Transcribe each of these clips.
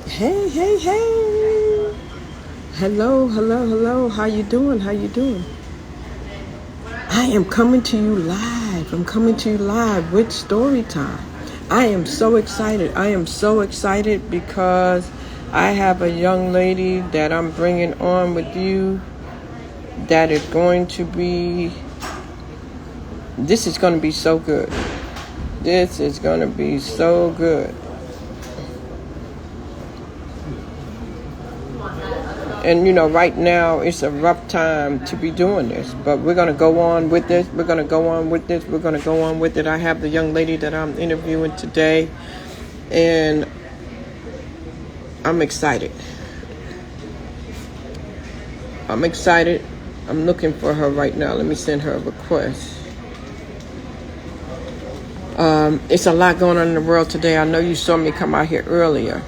Hey, hey, hey. Hello, hello, hello. How you doing? How you doing? I am coming to you live. I'm coming to you live with story time. I am so excited. I am so excited because I have a young lady that I'm bringing on with you that is going to be, this is going to be so good. This is going to be so good. And right now it's a rough time to be doing this, but we're going to go on with this. We're going to go on with this. We're going to go on with it. I have the young lady that I'm interviewing today, and I'm excited. I'm excited. I'm looking for her right now. Let me send her a request. It's a lot going on in the world today. I know you saw me come out here earlier,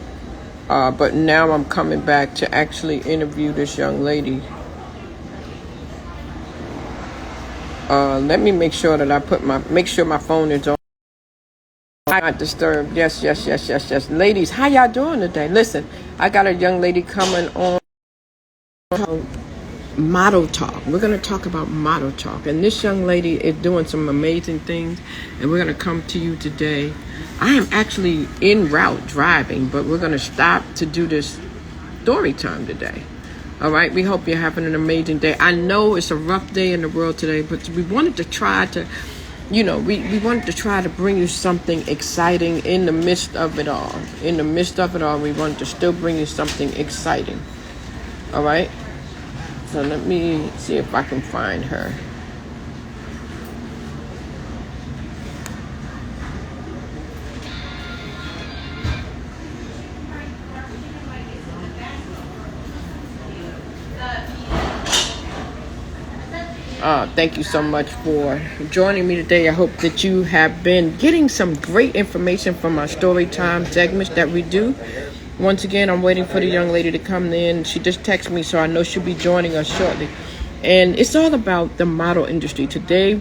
but now I'm coming back to actually interview this young lady. Let me make sure that make sure my phone is on. Not disturbed. Yes, yes, yes, yes, yes. Ladies, how y'all doing today? Listen, I got a young lady coming on model talk. We're going to talk about model talk. And this young lady is doing some amazing things. And we're going to come to you today. I am actually en route driving, but we're going to stop to do this story time today. All right, we hope you're having an amazing day. I know it's a rough day in the world today, but we wanted to try to, we wanted to try to bring you something exciting in the midst of it all. In the midst of it all, we wanted to still bring you something exciting. All right, so let me see if I can find her. Thank you so much for joining me today. I hope that you have been getting some great information from our story time segments that we do. Once again, I'm waiting for the young lady to come in. She just texted me, so I know she'll be joining us shortly. And it's all about the model industry. Today,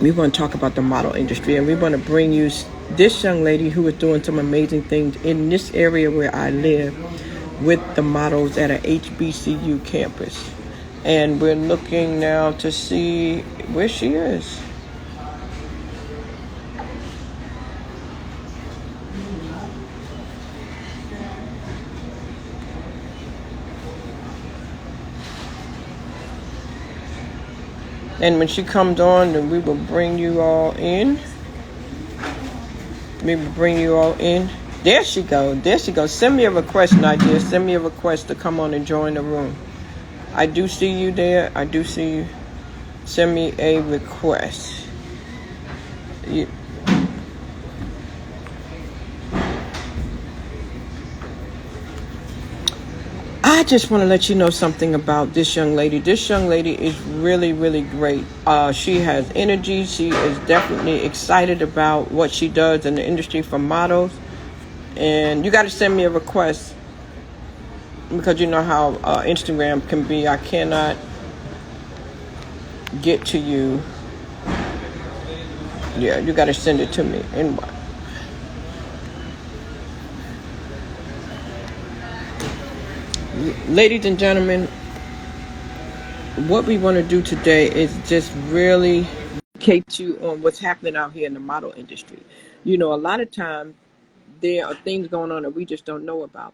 we want to talk about the model industry, and we want to bring you this young lady who is doing some amazing things in this area where I live with the models at a HBCU campus. And we're looking now to see where she is. And when she comes on, then we will bring you all in. We will bring you all in. There she goes. There she goes. Send me a request, Nadia. Send me a request to come on and join the room. I do see you there. I do see you. Send me a request. I just want to let you know something about this young lady. This young lady is really, really great. She has energy. She is definitely excited about what she does in the industry for models. And you got to send me a request because you know how Instagram can be. I cannot get to you. Yeah, you got to send it to me. Anyway. Ladies and gentlemen, what we want to do today is just really educate you on what's happening out here in the model industry. A lot of times there are things going on that we just don't know about.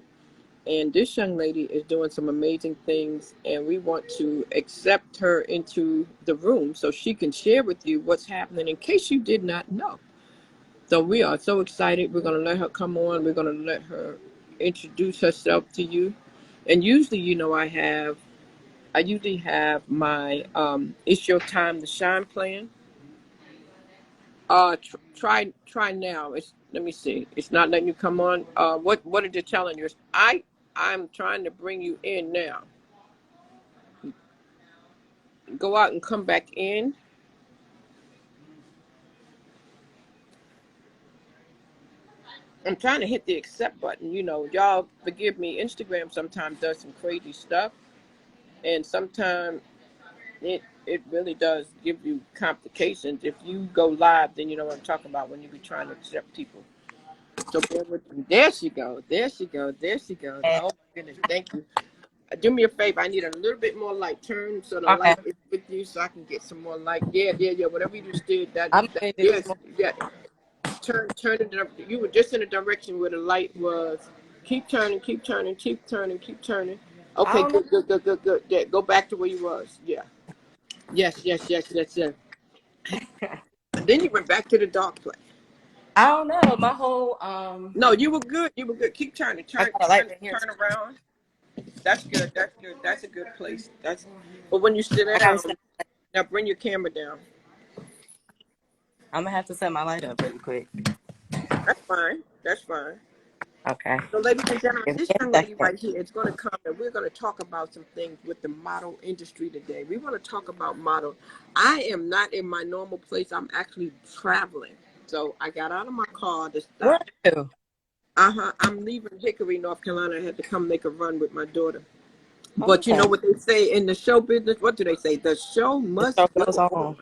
And this young lady is doing some amazing things, and we want to accept her into the room so she can share with you what's happening in case you did not know. So we are so excited. We're going to let her come on. We're going to let her introduce herself to you. And usually, I usually have my It's Your Time to Shine plan. Try now. Let me see. It's not letting you come on. What are they telling you? I'm trying to bring you in now. Go out and come back in. I'm trying to hit the accept button. Y'all forgive me. Instagram sometimes does some crazy stuff, and sometimes it really does give you complications. If you go live, then you know what I'm talking about when you be trying to accept people. So bear with me. There she goes. There she goes. There she goes. Okay. Oh my goodness. Thank you. Do me a favor. I need a little bit more light. Turn so the Okay. light is with you, so I can get some more light. Yeah, yeah, yeah. Whatever you just did, I'm that gonna do this yes, more. yeah. Turn it. You were just in the direction where the light was. Keep turning. Keep turning. Keep turning. Keep turning. I Okay, don't know. good, good, good, good, good. Yeah, go back to where you was. Yeah. Yes, yes, yes, yes, yes. And then you went back to the dark place. I don't know. My whole No, you were good. You were good. Keep turning. I Turn, got a light turn, right here. turn around. That's good. That's good. That's a good place. That's. But when you sit I gotta down, set, now bring your camera down. I'm gonna have to set my light up really quick. That's fine. That's fine. Okay. So, ladies and gentlemen, Give me this a young lady second. right here is going to come and we're going to talk about some things with the model industry today. We want to talk about model. I am not in my normal place. I'm actually traveling. So I got out of my car to Where stop. are you? I'm leaving Hickory, North Carolina. I had to come make a run with my daughter. Oh, But you know okay. what they say in the show business? What do they say? The show The show must go goes on. on.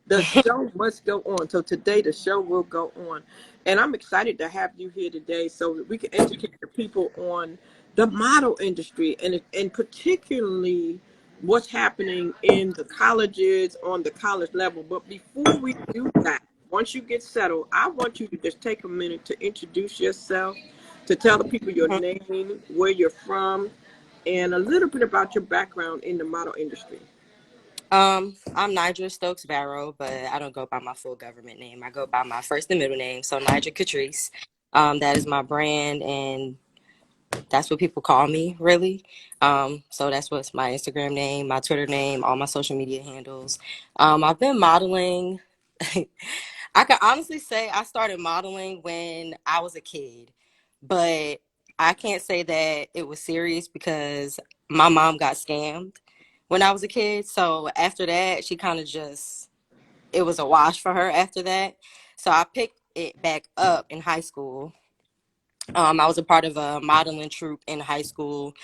The show must go on. So today the show will go on. And I'm excited to have you here today so that we can educate the people on the model industry and particularly what's happening in the colleges on the college level. But before we do that, once you get settled, I want you to just take a minute to introduce yourself, to tell the people your Mhm. name, where you're from, and a little bit about your background in the model industry. I'm Nigel Stokes Barrow, but I don't go by my full government name. I go by my first and middle name, so Nigel Catrice. That is my brand, and that's what people call me, really. So that's what's my Instagram name, my Twitter name, all my social media handles. I've been modeling. I can honestly say I started modeling when I was a kid, but I can't say that it was serious because my mom got scammed when I was a kid. So after that, she kind of just, it was a wash for her after that. So I picked it back up in high school. I was a part of a modeling troupe in high school,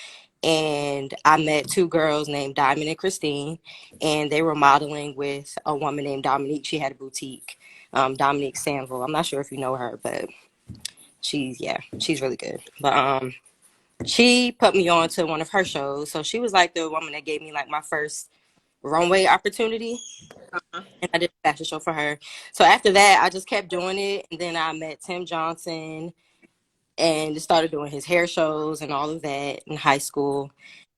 and I met two girls named Diamond and Christine, and they were modeling with a woman named Dominique. She had a boutique, Dominique Sanville. I'm not sure if you know her, but she's really good. But she put me on to one of her shows, so she was like the woman that gave me like my first runway opportunity, Uh-huh. and I did a fashion show for her. So after that, I just kept doing it, and then I met Tim Johnson and started doing his hair shows and all of that in high school.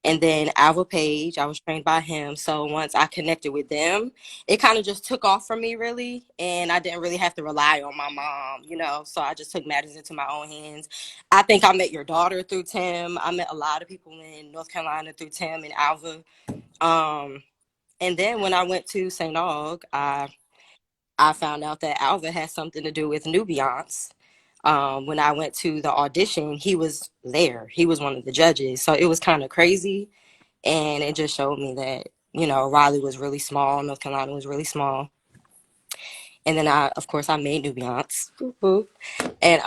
And then Alva Page, I was trained by him. So once I connected with them, it kind of just took off for me, really. And I didn't really have to rely on my mom, you know. So I just took matters into my own hands. I think I met your daughter through Tim. I met a lot of people in North Carolina through Tim and Alva. Um, and then when I went to St. Aug, I found out that Alva had something to do with Nubiance. When I went to the audition, he was there. He was one of the judges. So it was kind of crazy. And it just showed me that, you know, Raleigh was really small. North Carolina was really small. And then of course, I made Nubiance. And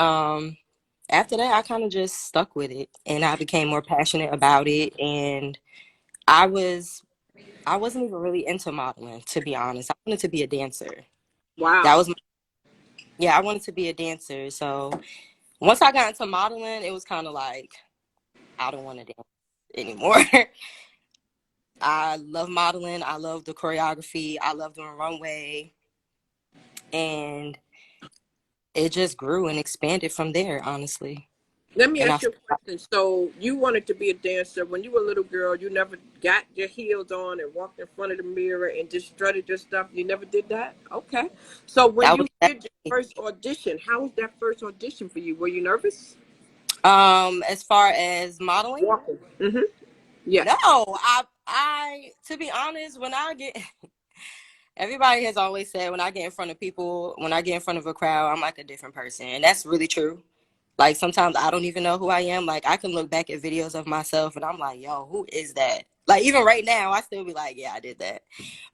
after that, I kind of just stuck with it. And I became more passionate about it. And I was, I wasn't even really into modeling, to be honest. I wanted to be a dancer. That Wow. was yeah, I wanted to be a dancer. So once I got into modeling, it was kind of like, I don't want to dance anymore. I love modeling. I love the choreography. I love doing runway. And it just grew and expanded from there, honestly. Let me And I, ask you a question. So you wanted to be a dancer when you were a little girl. You never got your heels on and walked in front of the mirror and just strutted your stuff. You never did that. Okay. So when that you was that. did your first audition, how was that first audition for you? Were you nervous? As far as modeling, Walking. Mm-hmm. no, Yes. to be honest, everybody has always said when I get in front of people, when I get in front of a crowd, I'm like a different person. And that's really true. Like sometimes I don't even know who I am. Like I can look back at videos of myself and I'm like, yo, who is that? Like even right now, I still be like, yeah, I did that.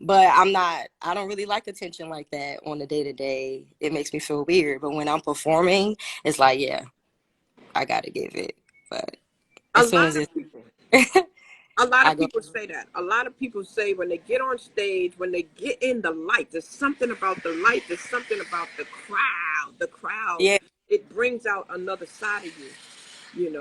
But I don't really like attention like that on the day to day. It makes me feel weird. But when I'm performing, it's like, yeah, I gotta give it. But A as soon lot as of it's, people. A lot I of go, people say that. A lot of people say when they get on stage, when they get in the light, there's something about the light, there's something about the crowd. The crowd yeah, it brings out another side of you.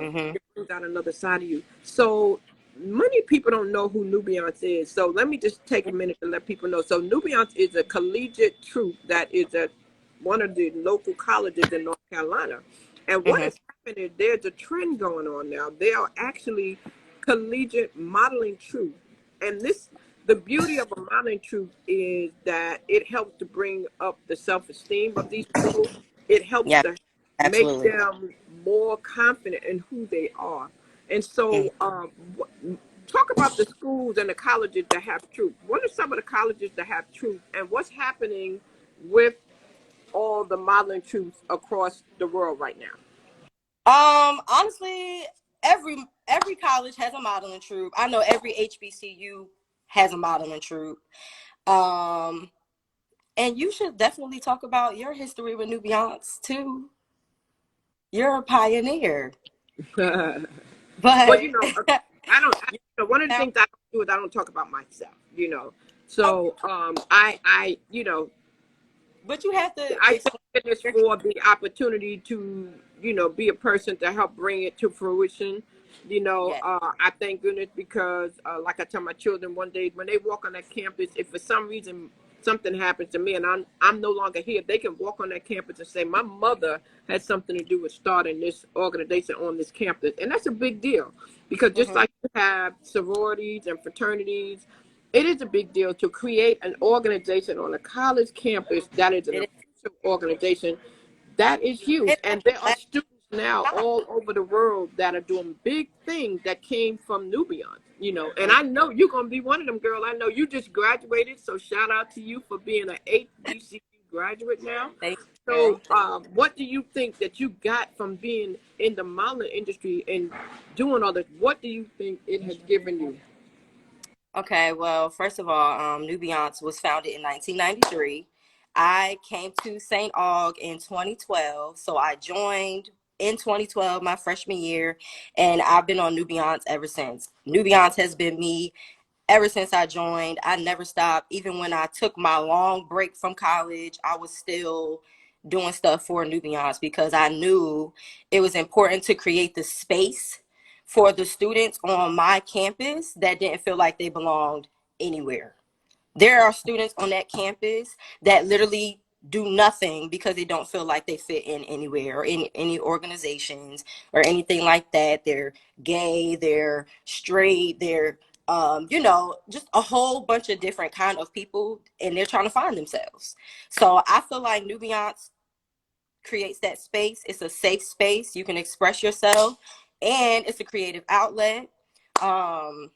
Mm-hmm. It brings out another side of you. So many people don't know who Nubiance is. So let me just take a minute to let people know. So Nubiance is a collegiate troupe that is at one of the local colleges in North Carolina. And what Mm-hmm. has happened is there's a trend going on now. They are actually collegiate modeling troupe. And the beauty of a modeling troupe is that it helps to bring up the self-esteem of these people. It helps Yeah, to make absolutely. them more confident in who they are. And Mm. so, talk about the schools and the colleges that have truth. What are some of the colleges that have truth, and what's happening with all the modeling truths across the world right now? Honestly, every college has a modeling troupe. I know every HBCU has a modeling troupe. Um, and you should definitely talk about your history with Nubiance too. You're a pioneer, Well, but I don't. One of the now, things I don't do is I don't talk about myself. So but you have to I thank explain goodness your. for the opportunity to, be a person to help bring it to fruition. Yeah. I thank goodness because, like I tell my children one day, when they walk on that campus, if for some reason something happens to me and I'm no longer here, they can walk on that campus and say, my mother had something to do with starting this organization on this campus. And that's a big deal because just Mm-hmm. like you have sororities and fraternities, it is a big deal to create an organization on a college campus that is an It, official organization. That is huge. it And there are lasts students now time. all over the world that are doing big things that came from Nubian. And Mm. I know you're going to be one of them, girl. I know you just graduated. So shout out to you for being an HBCU graduate now. Thank you, So, girl. what do you think that you got from being in the modeling industry and doing all this? What do you think it has given you? Okay, well, first of all, Nubiance was founded in 1993. I came to St. Aug in 2012, so I joined in 2012, my freshman year, and I've been on Nubiance ever since. Nubiance has been me ever since I joined. I never stopped. Even when I took my long break from college, I was still doing stuff for Nubiance because I knew it was important to create the space for the students on my campus that didn't feel like they belonged anywhere. There are students on that campus that literally do nothing because they don't feel like they fit in anywhere or in any organizations or anything like that. They're gay, they're straight, they're just a whole bunch of different kind of people, and they're trying to find themselves. So I feel like Nubiance creates that space. It's a safe space. You can express yourself, and it's a creative outlet. Um,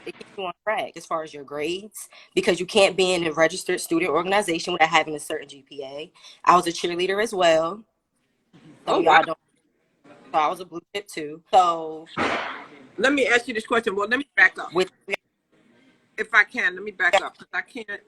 it keeps you on track as far as your grades because you can't be in a registered student organization without having a certain GPA. I was a cheerleader as well. Oh, Some of wow. y'all don't. So I was a blue chip too. So Let me ask you this question. Well, let me back up. with If I can, let me back up because I can't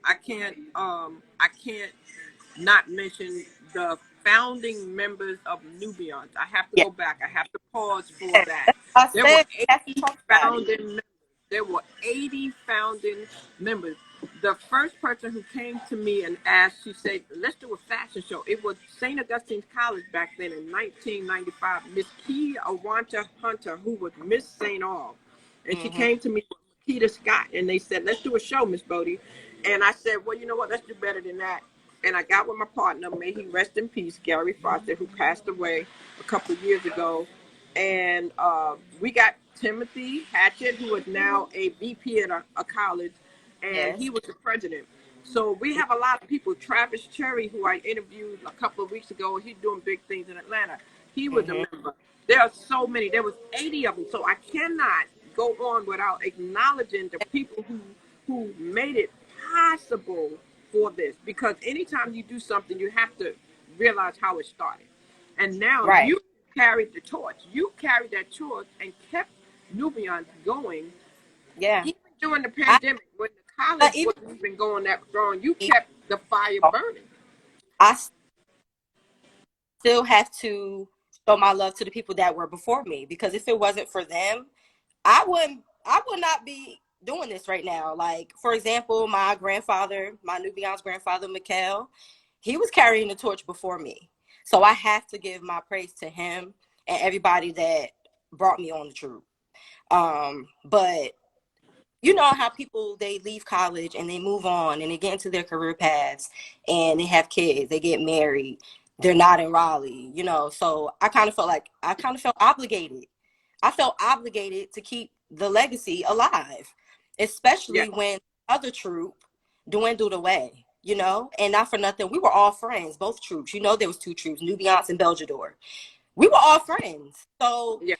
not mention the founding members of Nubians. I have to yeah, go back. I have to pause for that's that. what I There were said. We have to 80 talk about it. founding members. There were 80 founding members. The first person who came to me and asked, she said, let's do a fashion show. It was St. Augustine's College back then in 1995. Miss Key Awanta Hunter, who was Miss St. Aug. And she Mm-hmm. came to me with Peter Scott, and they said, let's do a show, Miss Bodie. And I said, well, you know what? Let's do better than that. And I got with my partner, may he rest in peace, Gary Foster, who passed away a couple of years ago. And we got Timothy Hatchett, who is now a VP at a college, and he Yes. was the president. So we have a lot of people. Travis Cherry, who I interviewed a couple of weeks ago, he's doing big things in Atlanta. He was a Mm-hmm. member. There are so many. There was 80 of them. So I cannot go on without acknowledging the people who made it possible for this. Because anytime you do something, you have to realize how it started. And now Right. you carried the torch. You carried that torch and kept Nubian going. Yeah. Even during the I pandemic, when the college even wasn't even going that strong, you kept the fire burning. I still have to show my love to the people that were before me because if it wasn't for them, I would not be doing this right now. Like, for example, my grandfather, my Nubian's grandfather, Mikhail, he was carrying the torch before me. So I have to give my praise to him and everybody that brought me on the troop. But you know how people, they leave college and they move on and they get into their career paths and they have kids, they get married, they're not in Raleigh, you know. So I kind of felt obligated. I felt obligated to keep the legacy alive, Yeah. especially when other troop dwindled away, you know. And not for nothing, we were all friends, both troops. You know, there was two troops, Nubiance and Belgiador. We were all friends. So Yeah.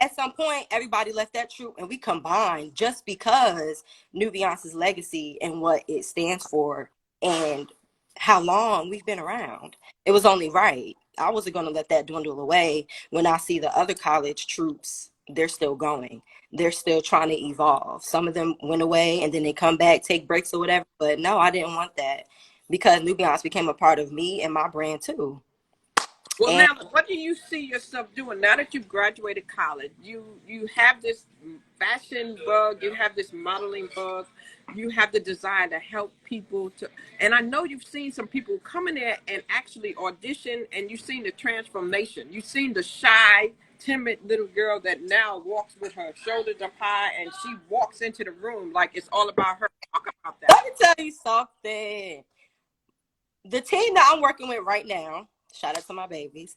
at some point, everybody left that troop and we combined just because Nubiance's legacy and what it stands for and how long we've been around. It was only right. I wasn't going to let that dwindle away when I see the other college troops, they're still going. They're still trying to evolve. Some of them went away and then they come back, take breaks or whatever. But no, I didn't want that because Nubiance became a part of me and my brand too. Well, And now, what do you see yourself doing now that you've graduated college? You have this fashion bug, you have this modeling bug, you have the desire to help people to. And I know you've seen some people come in there and actually audition, and you've seen the transformation. You've seen the shy, timid little girl that now walks with her shoulders up high, and she walks into the room like it's all about her. Talk about that. let me tell you something. The team that I'm working with right now, shout out to my babies,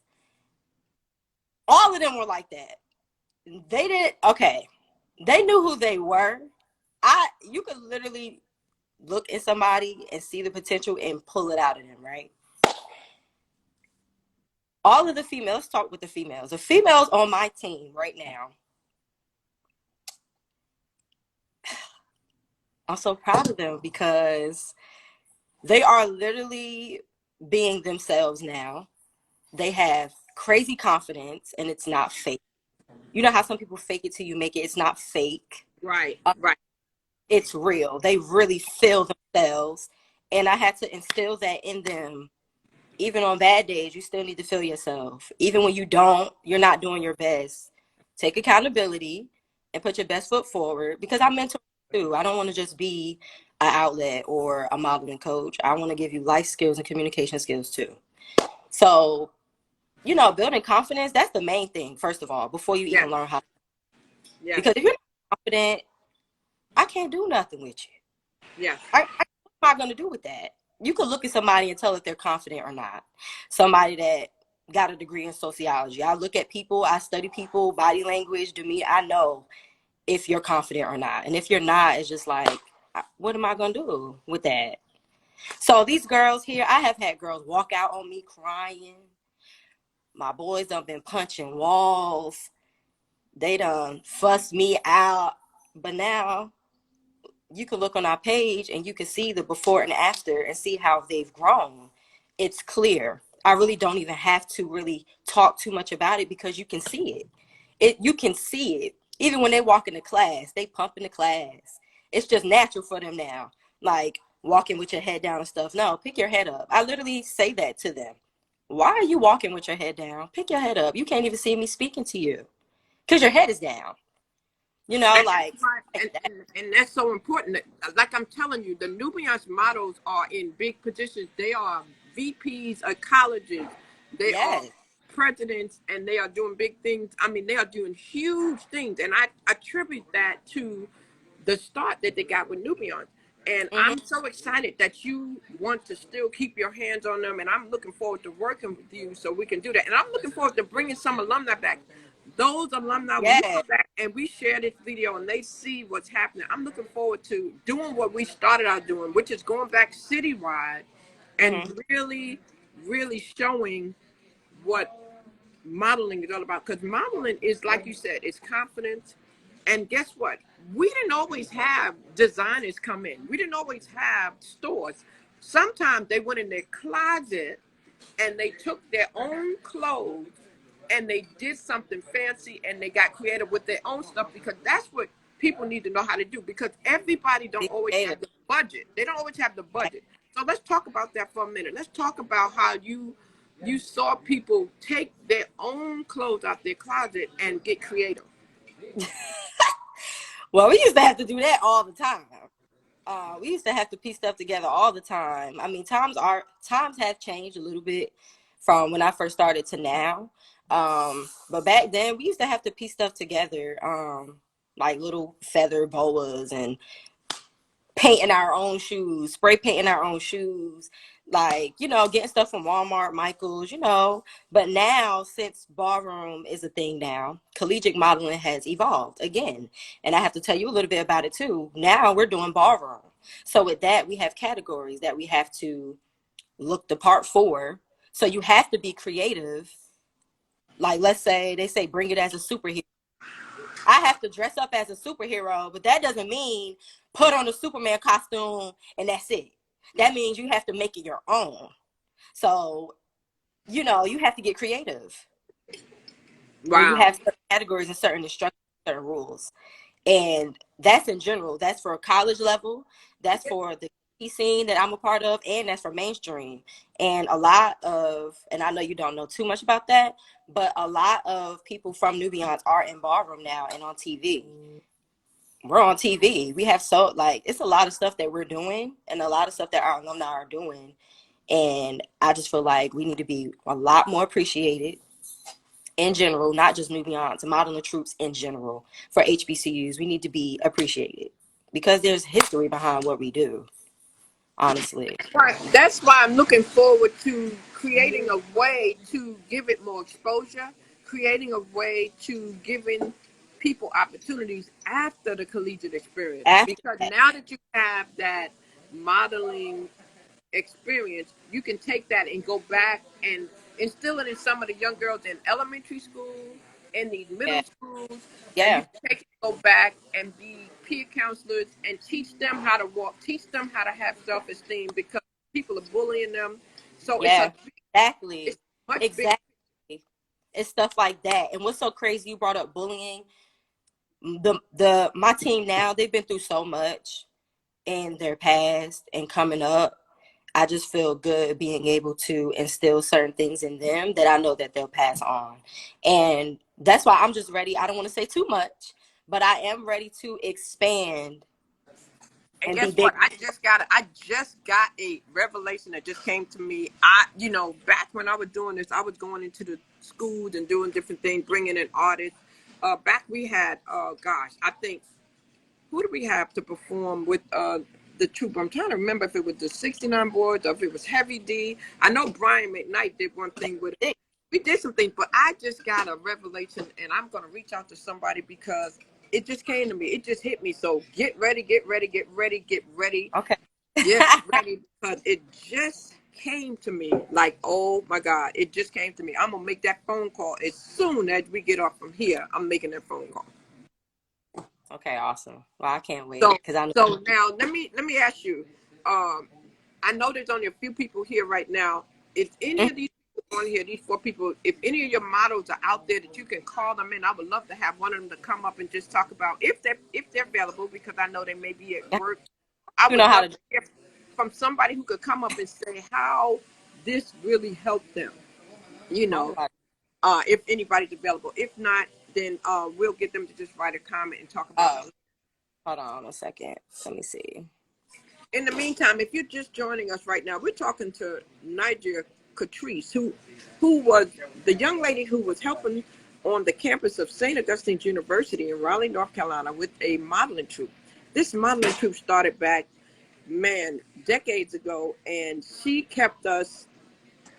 all of them were like that. They did okay. They knew who they were. You could literally look at somebody and see the potential and pull it out of them, right? All of the females, talk with the females. The females on my team right now, I'm so proud of them because they are literally being themselves now. They have crazy confidence and it's not fake. You know how some people fake it till you make it? It's not fake. Right, right. It's real. They really feel themselves. And I had to instill that in them. Even on bad days, you still need to feel yourself. Even when you don't, you're not doing your best. Take accountability and put your best foot forward because I mentor too. I don't want to just be an outlet or a modeling coach. I want to give you life skills and communication skills too. So, you know, building confidence, that's the main thing, first of all, before you Yes, even learn how. yes, Because if you're not confident, I can't do nothing with you. yes. What am I going to do with that? You could look at somebody and tell if they're confident or not. Somebody that got a degree in sociology. I look at people, I study people, body language, demeanor. I know if you're confident or not. And if you're not, it's just like, what am I going to do with that? So these girls here, I have had girls walk out on me crying. My boys done been punching walls. They done fussed me out. But now you can look on our page and you can see the before and after and see how they've grown. It's clear. I really don't even have to really talk too much about it because you can see it. You can see it. Even when they walk into class, they pump into class. It's just natural for them now. Like walking with your head down and stuff. No, pick your head up. I literally say that to them. Why are you walking with your head down? Pick your head up. You can't even see me speaking to you because your head is down. You know, And like, that's why, and that's so important. Like I'm telling you, the Nubians models are in big positions. They are VPs of colleges. They are yes. presidents, and they are doing big things. I mean, they are doing huge things, and I attribute that to the start that they got with Nubians. And Mm-hmm. I'm so excited that you want to still keep your hands on them. And I'm looking forward to working with you so we can do that. And I'm looking forward to bringing some alumni back. Those alumni, when you Yes. come back and we share this video and they see what's happening, I'm looking forward to doing what we started out doing, which is going back citywide and Mm-hmm. really, really showing what modeling is all about. Because modeling is, like you said, it's confidence. And guess what? We didn't always have designers come in. We didn't always have stores. Sometimes they went in their closet and they took their own clothes and they did something fancy and they got creative with their own stuff, because that's what people need to know how to do, because everybody don't Be always have creative. the budget. They don't always have the budget. So let's talk about that for a minute. Let's talk about how you saw people take their own clothes out their closet and get creative. Well, we used to have to do that all the time. We used to have to piece stuff together all the time. I mean, times have changed a little bit from when I first started to now. But back then we used to have to piece stuff together, like little feather boas and painting our own shoes, spray painting our own shoes, like, getting stuff from Walmart, Michaels, But now, since ballroom is a thing now, collegiate modeling has evolved again. And I have to tell you a little bit about it too. Now we're doing ballroom. So with that, we have categories that we have to look the part for. So you have to be creative. Like, let's say they say bring it as a superhero. I have to dress up as a superhero, but that doesn't mean put on a Superman costume and that's it. That means you have to make it your own. So, you have to get creative. And you Wow. have certain categories and certain instructions, certain rules. And that's in general. That's for college level. That's for the scene that I'm a part of, and that's for mainstream. And and I know you don't know too much about that, but a lot of people from Nubians are in ballroom now and on TV. We're on TV. We have it's a lot of stuff that we're doing and a lot of stuff that our alumni are doing. And I just feel like we need to be a lot more appreciated in general, not just Nubians, modeling troops in general for HBCUs. We need to be appreciated because there's history behind what we do, honestly. Right. That's why I'm looking forward to creating a way to give it more exposure, creating a way to giving people opportunities after the collegiate experience. After Because that, now that you have that modeling experience, you can take that and go back and instill it in some of the young girls in elementary school, in these middle yeah, schools, and you yeah, can take it, go back and be peer counselors and teach them how to walk, teach them how to have self-esteem because people are bullying them. So yeah, it's exactly, much bigger. exactly. It's stuff like that. And what's so crazy? You brought up bullying. The my team now, they've been through so much in their past and coming up. I just feel good being able to instill certain things in them that I know that they'll pass on. And that's why I'm just ready. I don't want to say too much, but I am ready to expand And and be guess what? bigger. I just got a revelation that just came to me. Back when I was doing this, I was going into the schools and doing different things, bringing in artists. Back we had, I think, who do we have to perform with the troupe? I'm trying to remember if it was the 69 boards or if it was Heavy D. I know Brian McKnight did one thing with it. We did some things, but I just got a revelation and I'm going to reach out to somebody because it just came to me. It just hit me. So get ready, get ready, get ready, get ready, Okay. get ready because it just came to me like, oh my God, it just came to me. I'm going to make that phone call as soon as we get off from here. I'm making that phone call. Okay, awesome. Well, I can't wait So, because I know. so now let me ask you. I know there's only a few people here right now. If any of these people on here, these 4 people, if any of your models are out there that you can call them in, I would love to have one of them to come up and just talk about if they're available because I know they may be at work. I You would know how love to do. to hear from somebody who could come up and say how this really helped them. You All know, right. if anybody's available. If not, then we'll get them to just write a comment and talk about Oh, it. hold on a second. Let me see. In the meantime, if you're just joining us right now, we're talking to Nigeria Catrice, who was the young lady who was helping on the campus of St. Augustine's University in Raleigh, North Carolina, with a modeling troupe. This modeling troupe started back, man, decades ago, and she kept us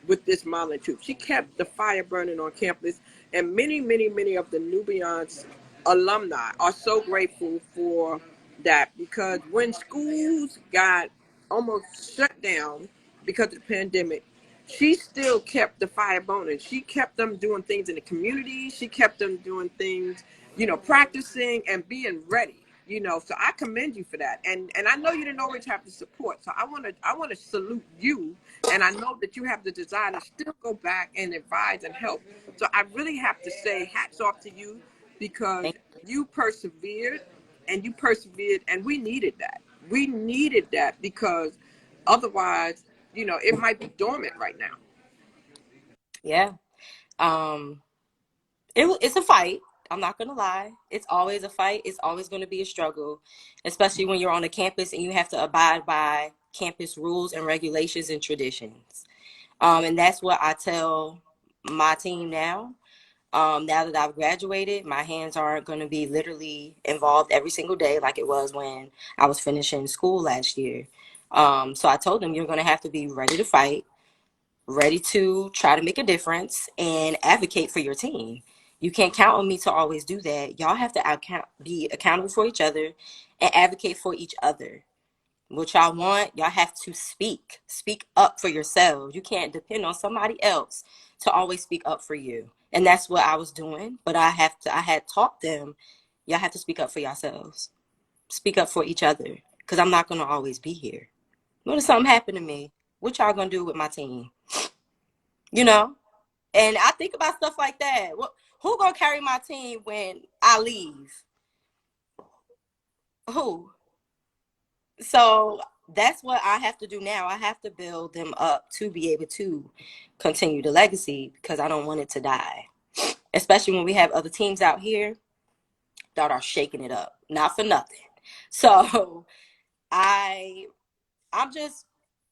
with this modeling troupe. She kept the fire burning on campus, and many, many, many of the Nubians alumni are so grateful for that because when schools got almost shut down because of the pandemic, she still kept the fire burning. She kept them doing things in the community. She kept them doing things, practicing and being ready. So I commend you for that. And I know you didn't always have the support. So I want to salute you. And I know that you have the desire to still go back and advise and help. So I really have to say hats off to you because Thank you persevered and we needed that. We needed that because otherwise, it might be dormant right now. you. Yeah. Um, it's a fight. I'm not gonna lie. It's always a fight. It's always going to be a struggle, especially when you're on a campus and you have to abide by campus rules and regulations and traditions. And that's what I tell my team now. Now that I've graduated, my hands aren't going to be literally involved every single day like it was when I was finishing school last year. So I told them, you're going to have to be ready to fight, ready to try to make a difference, and advocate for your team. You can't count on me to always do that. Y'all have to be accountable for each other and advocate for each other. What y'all want, y'all have to speak up for yourselves. You can't depend on somebody else to always speak up for you. And that's what I was doing. But I had taught them, y'all have to speak up for yourselves. Speak up for each other. Because I'm not gonna always be here. What if something happened to me? What y'all gonna do with my team? You know? And I think about stuff like that. Who gonna carry my team when I leave? Who? So that's what I have to do now. I have to build them up to be able to continue the legacy because I don't want it to die. Especially when we have other teams out here that are shaking it up, not for nothing. So I I'm just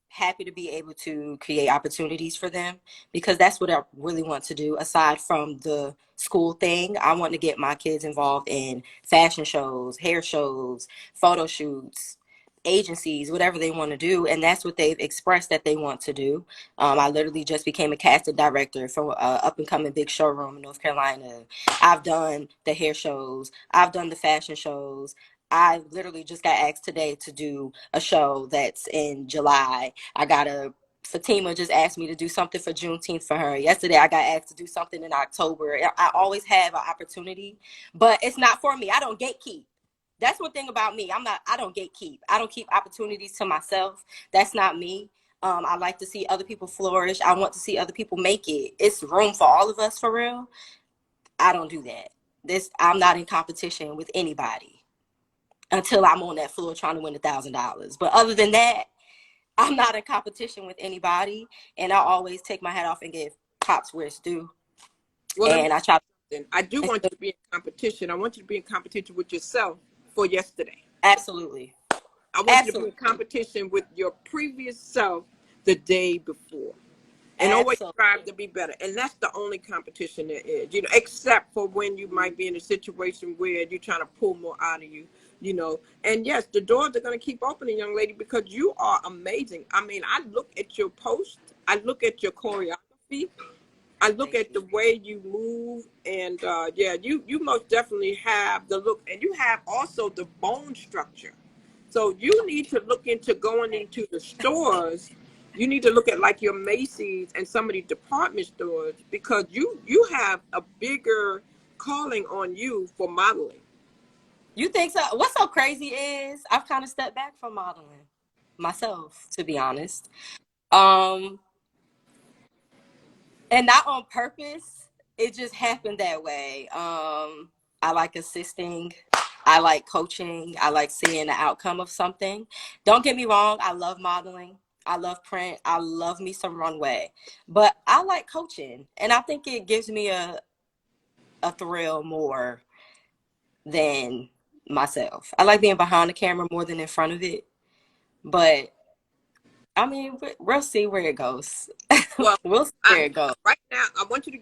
happy to be able to create opportunities for them because that's what I really want to do. Aside from the school thing, I want to get my kids involved in fashion shows, hair shows, photo shoots, agencies, whatever they want to do. And that's what they've expressed that they want to do. I literally just became a casting director for an up and coming big showroom in North Carolina. I've done the hair shows, I've done the fashion shows. I literally just got asked today to do a show that's in July. Fatima just asked me to do something for Juneteenth for her. Yesterday, I got asked to do something in October. I always have an opportunity, but it's not for me. I don't gatekeep. That's one thing about me. I don't gatekeep. I don't keep opportunities to myself. That's not me. I like to see other people flourish. I want to see other people make it. It's room for all of us for real. I don't do that. I'm not in competition with anybody until I'm on that floor trying to win $1,000. But other than that, I'm not in competition with anybody, and I always take my hat off and give props where it's due. Well, let me And I try. I do want you to be in competition. I want you to be in competition with yourself for yesterday. Absolutely, I want you to be in absolutely, competition with your previous self the day before. And always absolutely. strive to be better. And that's the only competition there is, except for when you might be in a situation where you're trying to pull more out of you. And yes, the doors are going to keep opening, young lady, because you are amazing. I mean, I look at your post, I look at your choreography, I look Thank at you. the way you move, and yeah, you most definitely have the look, and you have also the bone structure. So you need to look into going into the stores. You need to look at like your Macy's and some of the department stores because you have a bigger calling on you for modeling. You think so? What's so crazy is I've kind of stepped back from modeling myself, to be honest. Um, and not on purpose. It just happened that way. I like assisting. I like coaching. I like seeing the outcome of something. Don't get me wrong. I love modeling. I love print. I love me some runway. But I like coaching. And I think it gives me a thrill more than myself. I like being behind the camera more than in front of it. But I mean, we'll see where it goes. Well, We'll see I where it goes. right now I want you to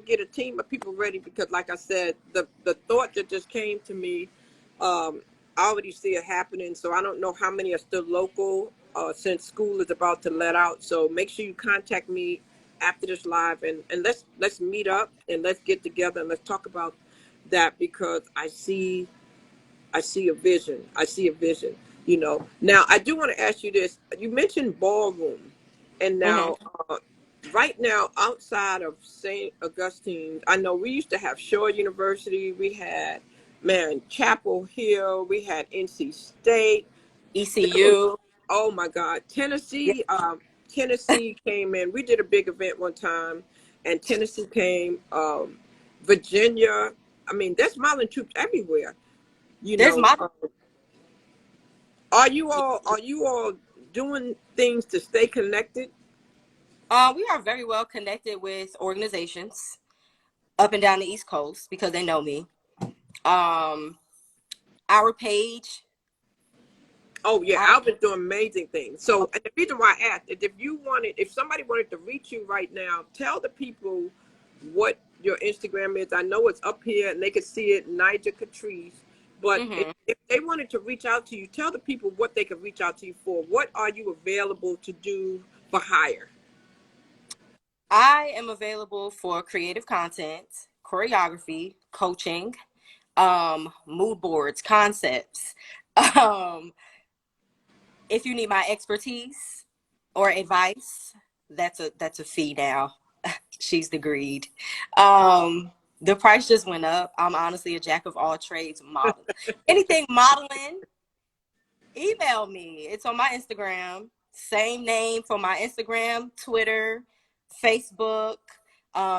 get a team of people ready because, like I said, the thought that just came to me, I already see it happening. So I don't know how many are still local since school is about to let out. So make sure you contact me after this live and let's meet up and let's get together and let's talk about that because I see a vision. I see a vision. Now, I do want to ask you this. You mentioned ballroom. And Hmm. now, right now, outside of St. Augustine, I know we used to have Shore University. We had, man, Chapel Hill. We had NC State. There was, ECU. oh my God, Yeah. Tennessee. Tennessee came in. We did a big event one time, and Tennessee came. Virginia. I mean, there's modeling troops everywhere. You There's know, my are you all doing things to stay connected? we are very well connected with organizations up and down the East Coast because they know me. Um our page Oh yeah, I, Alvin's doing amazing things. So, and the reason why I asked is if somebody wanted to reach you right now, tell the people what your Instagram is. I know it's up here and they can see it, Nigel Catrice. But mhm. if they wanted to reach out to you, tell the people what they could reach out to you for. What are you available to do for hire? I am available for creative content, choreography, coaching, mood boards, concepts. Um, if you need my expertise or advice, that's a fee now. She's the greed. The price just went up. I'm honestly a jack of all trades model. Anything modeling, email me. It's on my Instagram. Same name for my Instagram, Twitter, Facebook.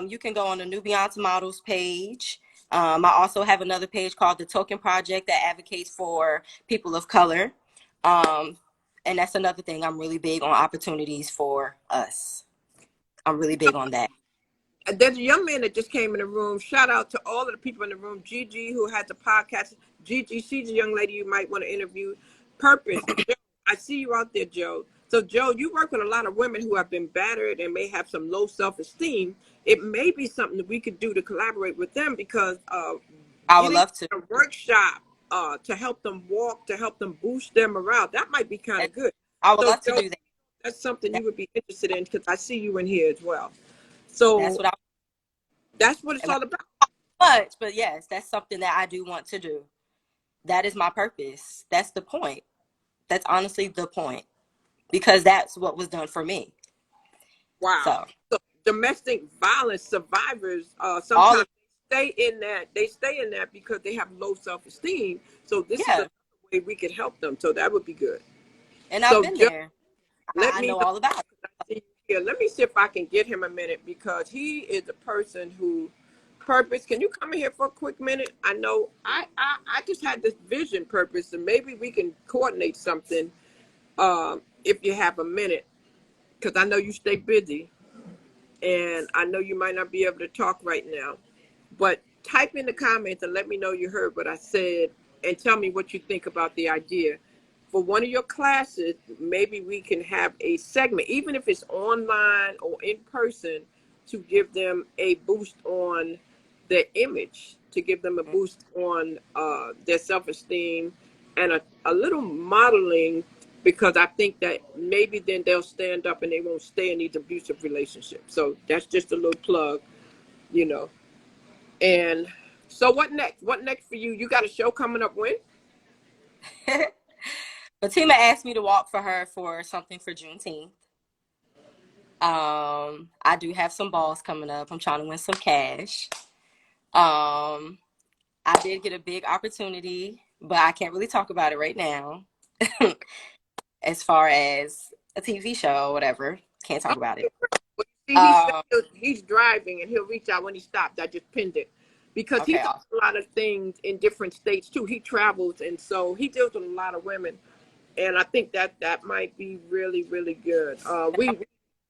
You can go on the New Beyonce Models page. I also have another page called the Token Project that advocates for people of color. Um, and that's another thing. I'm really big on opportunities for us. I'm really big on that. There's a young man that just came in the room. Shout out to all of the people in the room. Gigi, who has a podcast. Gigi, she's a young lady you might want to interview. Purpose. Joe, I see you out there, Joe. So, Joe, you work with a lot of women who have been battered and may have some low self-esteem. It may be something that we could do to collaborate with them because I would getting love to. a workshop to help them walk, to help them boost their morale, that might be kind of good. I would So, love to Joe, do that. that's something that you would be interested in because I see you in here as well. that's So what I that's what it's and all about. much, but yes, that's something that I do want to do. That is my purpose. That's the point. That's honestly the point because that's what was done for me. Wow. So So domestic violence survivors all sometimes of they stay in that because they have low self-esteem. So this is yeah, another way we could help them. So that would be good. and I've So been just there. let I me know know. all about it. I see you here. Let me see if I can get him a minute because he is a person who purpose. Can you come in here for a quick minute? I know I just had this vision purpose and maybe we can coordinate something if you have a minute because I know you stay busy. And I know you might not be able to talk right now, but type in the comments and let me know you heard what I said and tell me what you think about the idea. For one of your classes, maybe we can have a segment, even if it's online or in person, to give them a boost on their image, to give them a boost on their self-esteem and a little modeling because I think that maybe then they'll stand up and they won't stay in these abusive relationships. So that's just a little plug, you know. And so what next? What next for you? You got a show coming up when? Fatima asked me to walk for her for something for Juneteenth. I do have some balls coming up. I'm trying to win some cash. Um, I did get a big opportunity, but I can't really talk about it right now. As far as a TV show or whatever, can't talk about it. Well, see, he said Um, he's driving and he'll reach out when he stopped. I just pinned it because he okay, does awesome. a lot of things in different states too. He travels and so he deals with a lot of women, and I think that that might be really really good.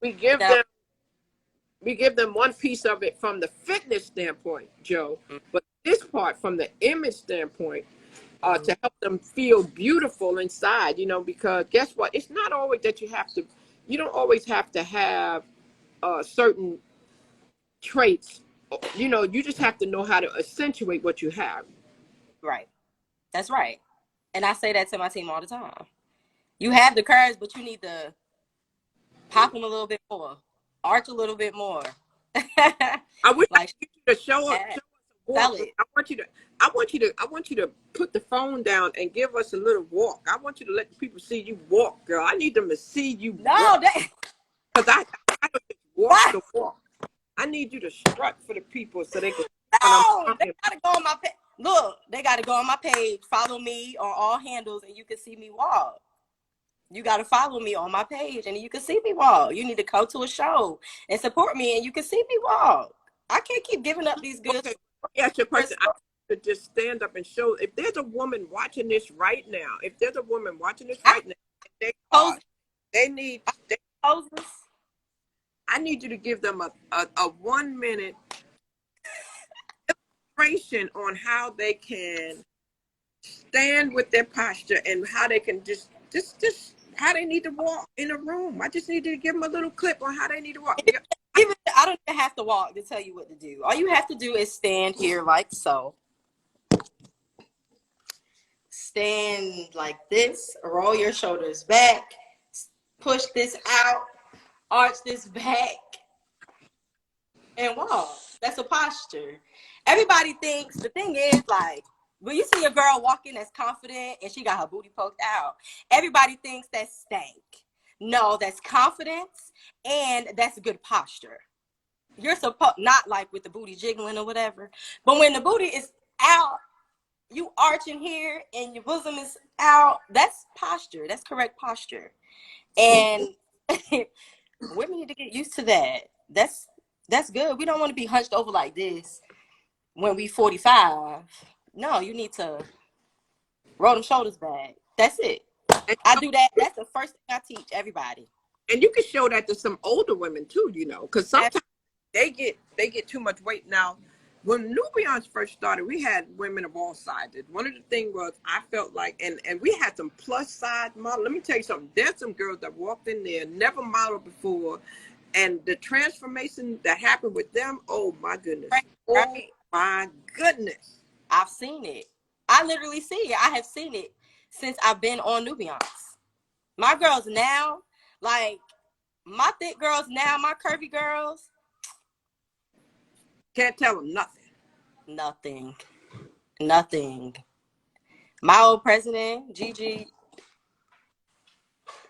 We give Now, them we give them one piece of it from the fitness standpoint, Joe, but this part from the image standpoint to help them feel beautiful inside, you know, because guess what? It's not always that you don't always have to have certain traits. You know, you just have to know how to accentuate what you have. right, that's right. And I say that to my team all the time. You have the courage, but you need to pop them a little bit more, arch a little bit more. I wish I Like, could get you to yeah, show us a walk. sell it. I want you to put the phone down and give us a little walk. I want you to let the people see you walk, girl. I need them to see you walk No, they, because I don't just walk what? the walk. I need you to strut for the people so they can see what I'm No, they talking about. gotta go on my page. Look, they gotta go on my page, follow me on all handles, and you can see me walk. You gotta follow me on my page, and you can see me walk. You need to come to a show and support me, and you can see me walk. I can't keep giving up these good Okay, yes, your stories. question. I to just stand up and show. If there's a woman watching this right now, if there's a woman watching this I right now, they are. pose, They need. They, poses. I need you to give them a 1 minute illustration on how they can stand with their posture and how they can just Just how they need to walk in a room. I just needed to give them a little clip on how they need to walk. I don't even have to walk to tell you what to do. All you have to do is stand here like so. Stand like this, roll your shoulders back, push this out, arch this back, and walk. That's a posture. Everybody thinks, the thing is, like, when you see a girl walking that's confident and she got her booty poked out, everybody thinks that's stank. No, that's confidence and that's good posture. You're supposed, not like with the booty jiggling or whatever, but when the booty is out, you arching here and your bosom is out, that's posture. That's correct posture. And women need to get used to that. That's good. We don't want to be hunched over like this when we 45. No, you need to roll them shoulders back. That's it. I do that. That's the first thing I teach everybody. And you can show that to some older women too, you know, because sometimes they get too much weight. Now, when Nubians first started, we had women of all sizes. One of the things was I felt like, and we had some plus size models. Let me tell you something. There's some girls that walked in there, never modeled before, and the transformation that happened with them, oh my goodness. Right. Oh my goodness. I've seen it. I literally see it. I have seen it since I've been on Nubians. My girls now, like my thick girls now, my curvy girls, can't tell them nothing. My old president, Gigi,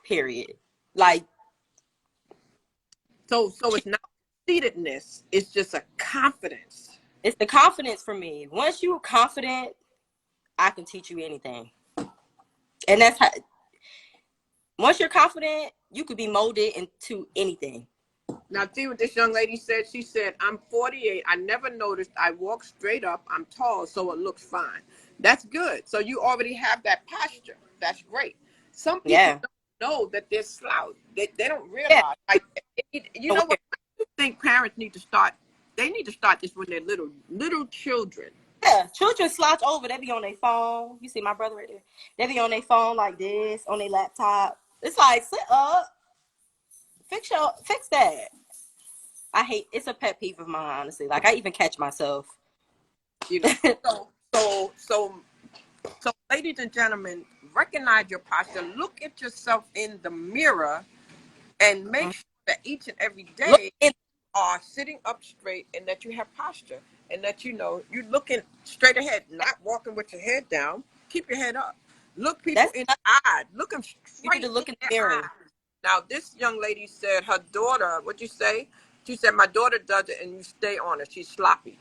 period. Like, so it's not conceitedness, it's just a confidence. It's the confidence for me. Once you're confident, I can teach you anything. And that's how, once you're confident, you could be molded into anything. Now, see what this young lady said? She said, I'm 48. I never noticed. I walk straight up. I'm tall, so it looks fine. That's good. So you already have that posture. That's great. Some people don't know that they're slouched. They don't realize. Yeah. Like, you know what? I think parents need to start. They need to start this when they're little children. Yeah, children slouch over. They be on their phone. You see my brother right there? They be on their phone like this, on their laptop. It's like, sit up. Fix that. I hate, it's a pet peeve of mine, honestly. Like, I even catch myself. You know, so ladies and gentlemen, recognize your posture. Look at yourself in the mirror and make sure that each and every day you are sitting up straight and that you have posture and that, you know, you're looking straight ahead, not walking with your head down. Keep your head up. Look people in the eye. Look them straight. You need to look in the mirror. Eyes. Now, this young lady said her daughter, what'd you say? She said, my daughter does it and you stay on her. She's sloppy.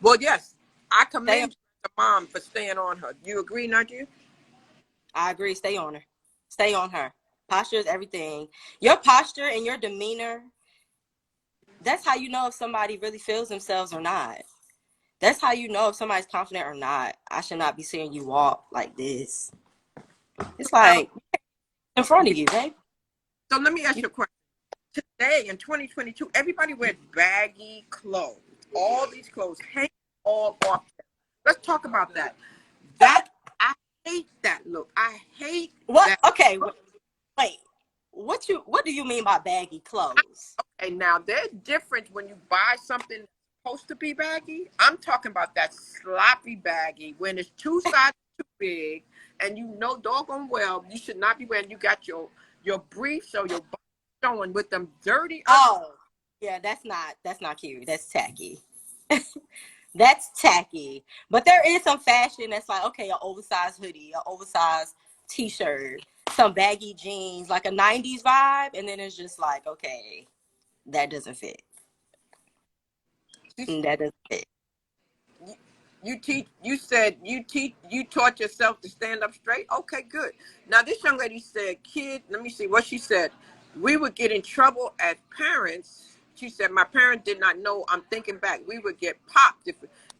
Well, yes, I commend the mom for staying on her. You agree, not you? I agree. Stay on her. Stay on her. Posture is everything. Your posture and your demeanor, that's how you know if somebody really feels themselves or not. That's how you know if somebody's confident or not. I should not be seeing you walk like this. It's like in front of you, babe. So let me ask you a question. Today in 2022, everybody wears baggy clothes. All these clothes hang all off. Let's talk about that. I hate that look. I hate what? That okay, look. Wait. What do you mean by baggy clothes? Okay, now there's difference when you buy something that's supposed to be baggy. I'm talking about that sloppy baggy when it's two sizes too big, and you know doggone well you should not be wearing. You got your briefs or your showing with them dirty. Oh, yeah, that's not cute. That's tacky. That's tacky. But there is some fashion that's like, okay, an oversized hoodie, an oversized t-shirt, some baggy jeans, like a 90s vibe, and then it's just like, okay, that doesn't fit. That doesn't fit. You taught yourself to stand up straight. Okay, good. Now this young lady said, let me see what she said. We would get in trouble as parents. She said, my parents did not know. I'm thinking back. We would get popped.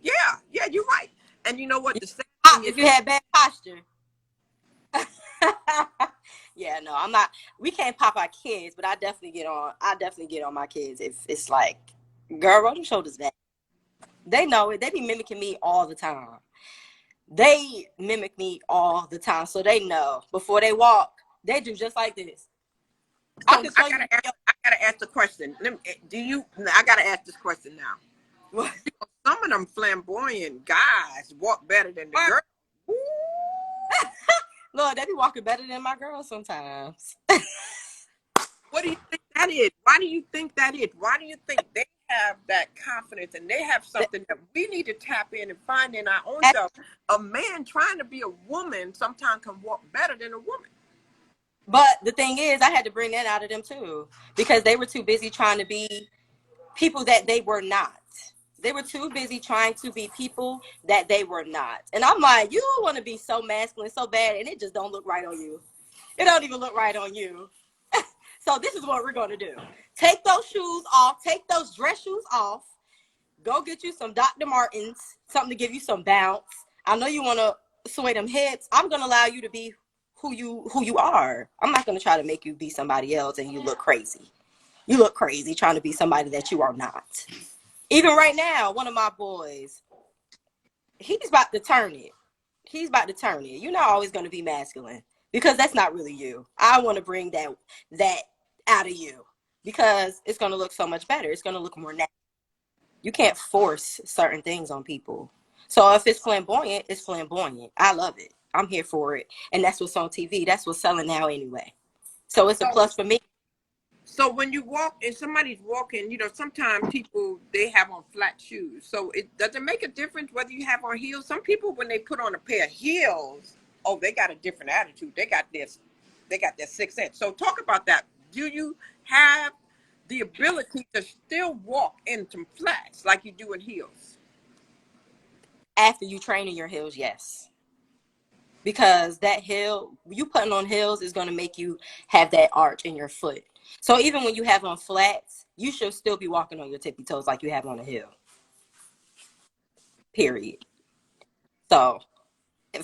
Yeah, you're right. And you know what? The same thing if you had bad posture. Yeah, no, I'm not. We can't pop our kids, but I definitely get on my kids if it's like, girl, roll your shoulders back. They know it. They be mimicking me all the time. They mimic me all the time, so they know before they walk. They do just like this. I So can show you. I gotta ask the question. I gotta ask this question now. What? Some of them flamboyant guys walk better than the girls. Ooh. Lord, they be walking better than my girls sometimes. What do you think that is? Why do you think that is? Why do you think they have that confidence and they have something that we need to tap in and find in our own self? A man trying to be a woman sometimes can walk better than a woman. But the thing is, I had to bring that out of them too, because they were too busy trying to be people that they were not. They were too busy trying to be people that they were not. And I'm like, you want to be so masculine so bad, and it just don't look right on you. It don't even look right on you. So this is what we're going to do. Take those shoes off. Take those dress shoes off. Go get you some Dr. Martens, something to give you some bounce. I know you want to sway them hips. I'm going to allow you to be who you are. I'm not going to try to make you be somebody else and you look crazy. You look crazy trying to be somebody that you are not. Even right now, one of my boys, he's about to turn it. He's about to turn it. You're not always going to be masculine because that's not really you. I want to bring that out of you because it's going to look so much better. It's going to look more natural. You can't force certain things on people. So if it's flamboyant, it's flamboyant. I love it. I'm here for it. And that's what's on TV. That's what's selling now anyway. So it's a plus for me. So when you walk and somebody's walking, sometimes people, they have on flat shoes. So does it make a difference whether you have on heels? Some people, when they put on a pair of heels, oh, they got a different attitude. They got their 6th sense. So talk about that. Do you have the ability to still walk in some flats like you do in heels? After you train in your heels, yes. Because that heel, you putting on heels is going to make you have that arch in your foot. So even when you have on flats, you should still be walking on your tippy toes like you have on a heel. Period. So a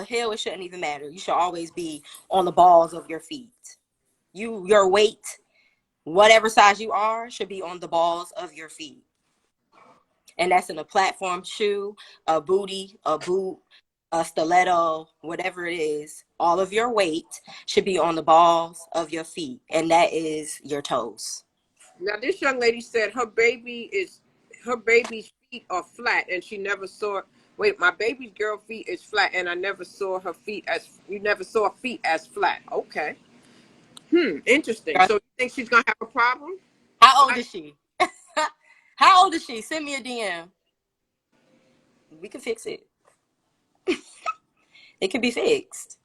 heel, it shouldn't even matter. You should always be on the balls of your feet. Your weight, whatever size you are, should be on the balls of your feet. And that's in a platform shoe, a booty, a boot, a stiletto, whatever it is. All of your weight should be on the balls of your feet, and that is your toes. Now, this young lady said her baby's feet are flat, and she never saw. Wait, my baby's girl feet is flat, and I never saw her feet as. You never saw her feet as flat. Okay. Interesting. So you think she's gonna have a problem? How old is she? How old is she? Send me a DM. We can fix it. It can be fixed.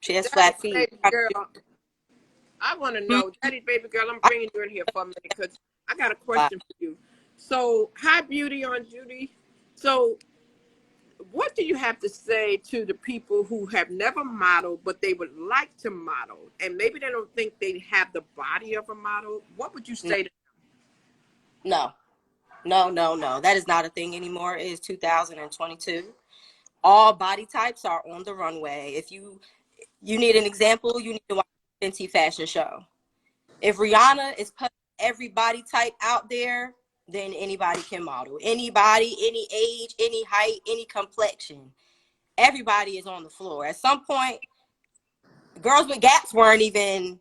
She has flat feet. Girl, I want to know, Daddy, baby girl, I'm bringing you in here for a minute because I got a question for you. So, hi, Beauty on Judy. So, what do you have to say to the people who have never modeled, but they would like to model, and maybe they don't think they have the body of a model? What would you say to them? No. That is not a thing anymore. It is 2022. All body types are on the runway. If you need an example, you need to watch the Fenty fashion show. If Rihanna is putting every body type out there, then anybody can model. Anybody, any age, any height, any complexion. Everybody is on the floor. At some point, girls with gaps weren't even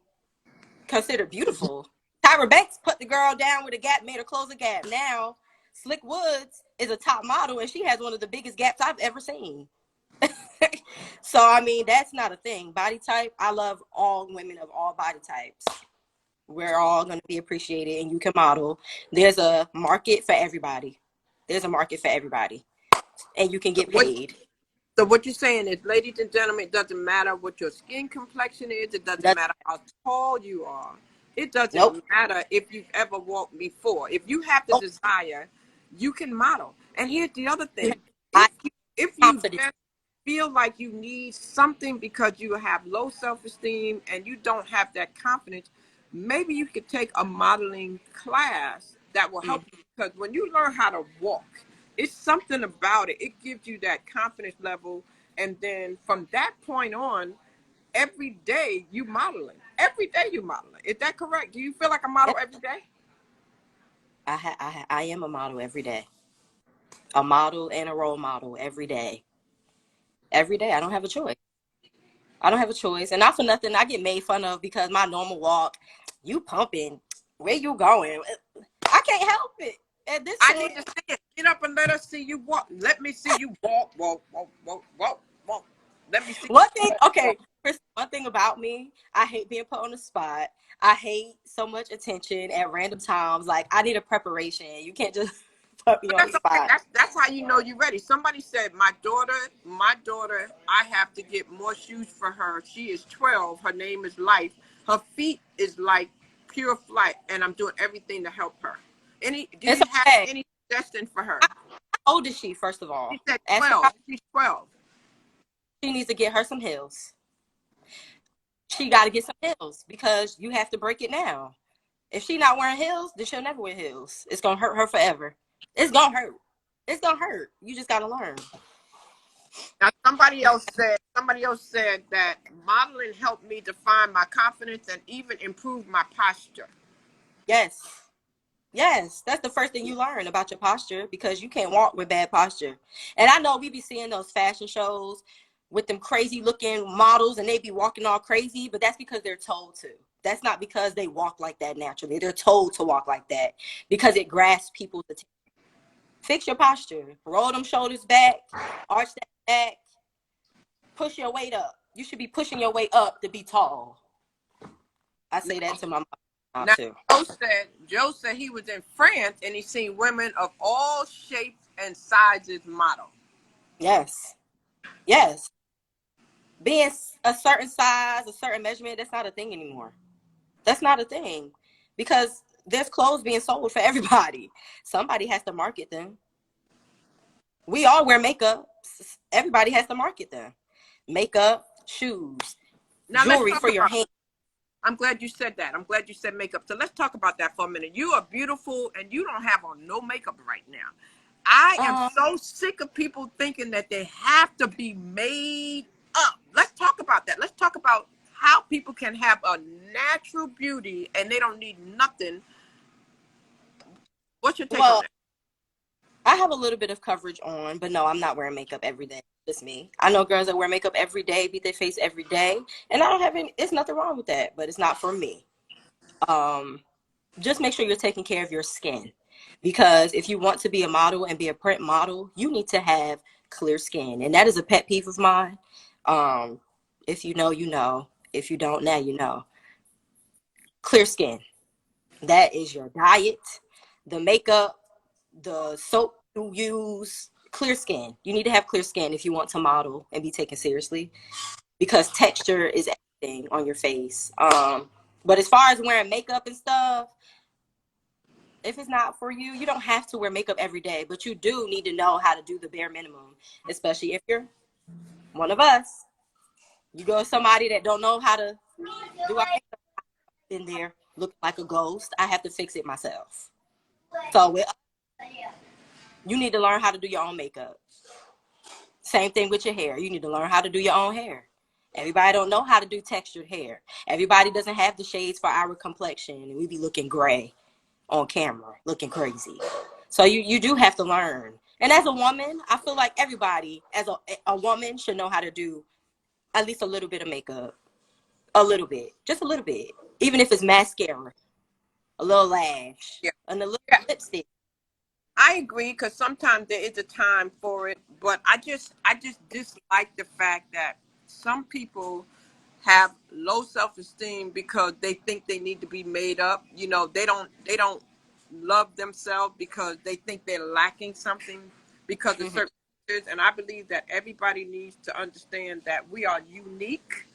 considered beautiful. Tyra Banks put the girl down with a gap, made her close a gap. Now, Slick Woods is a top model, and she has one of the biggest gaps I've ever seen. So, I mean, that's not a thing. Body type, I love all women of all body types. We're all going to be appreciated, and you can model. There's a market for everybody. There's a market for everybody, and you can get paid. So what you're saying is, ladies and gentlemen, it doesn't matter what your skin complexion is. It doesn't matter how tall you are. It doesn't matter if you've ever walked before. If you have the desire, you can model. And here's the other thing. If you just feel like you need something because you have low self-esteem and you don't have that confidence, maybe you could take a modeling class that will help you. Because when you learn how to walk, it's something about it. It gives you that confidence level. And then from that point on, every day you modeling. Every day you modeling. Is that correct? Do you feel like a model every day? I am a model every day. A model and a role model every day. Every day. I don't have a choice. I don't have a choice. And not for nothing, I get made fun of because my normal walk, you pumping, where you going? I can't help it. At this I point, need to see it. Get up and let us see you walk. Let me see you walk, walk, walk, walk, walk, walk. Let me see you one thing, walk, okay, walk. Chris, one thing about me, I hate being put on the spot. I hate so much attention at random times. Like, I need a preparation. You can't just put me But on the that's okay. spot. That's how you know you're ready. Somebody said, my daughter, I have to get more shoes for her. She is 12. Her name is Life. Her feet is like pure flight, and I'm doing everything to help her. Do It's you have okay. any suggestion for her? How old is she, first of She all? said Ask her 12. how She's 12. she needs to get her some heels. She got to get some heels because you have to break it now. If she not wearing heels, then she'll never wear heels. It's going to hurt her forever. It's going to hurt. It's going to hurt. You just got to learn. Now somebody else said that modeling helped me define my confidence and even improve my posture. Yes. Yes, that's the first thing you learn about your posture because you can't walk with bad posture. And I know we be seeing those fashion shows with them crazy looking models and they be walking all crazy, but that's because they're told to. That's not because they walk like that naturally. They're told to walk like that because it grasps people's attention. Fix your posture. Roll them shoulders back, arch that back, push your weight up. You should be pushing your weight up to be tall. I say that to my mom Now, too. Joe said he was in France and he seen women of all shapes and sizes model. Yes. Yes. Being a certain size, a certain measurement, that's not a thing anymore. That's not a thing because there's clothes being sold for everybody. Somebody has to market them. We all wear makeup. Everybody has to market them. Makeup, shoes, Now let's jewelry talk for your about. hand. I'm glad you said that. I'm glad you said makeup. So let's talk about that for a minute. You are beautiful and you don't have on no makeup right now. I am Um, so sick of people thinking that they have to be made up. Let's talk about that. Let's talk about how people can have a natural beauty and they don't need nothing. What's your take on well, that? I have a little bit of coverage on, but no, I'm not wearing makeup every day. Just me. I know girls that wear makeup every day, beat their face every day, and I don't have any. It's nothing wrong with that, but it's not for me. Um, just make sure you're taking care of your skin because if you want to be a model and be a print model, you need to have clear skin, and that is a pet peeve of mine. Um, if you know, you know. If you don't, now you know. Clear skin. That is your diet, the makeup, the soap you use. Clear skin. You need to have clear skin if you want to model and be taken seriously because texture is everything on your face. But as far as wearing makeup and stuff, if it's not for you, you don't have to wear makeup every day, but you do need to know how to do the bare minimum, especially if you're one of us. You go to somebody that don't know how to do our makeup in there, look like a ghost. I have to fix it myself. So you need to learn how to do your own makeup. Same thing with your hair. You need to learn how to do your own hair. Everybody don't know how to do textured hair. Everybody doesn't have the shades for our complexion, and we be looking gray on camera, looking crazy. So you do have to learn. And as a woman, I feel like everybody, as a woman, should know how to do at least a little bit of makeup. A little bit. Just a little bit. Even if it's mascara, a little lash, Yeah. and a little Yeah. lipstick. I agree because sometimes there is a time for it, but I just dislike the fact that some people have low self-esteem because they think they need to be made up. You know, they don't love themselves because they think they're lacking something because of Mm-hmm. certain things. And I believe that everybody needs to understand that we are unique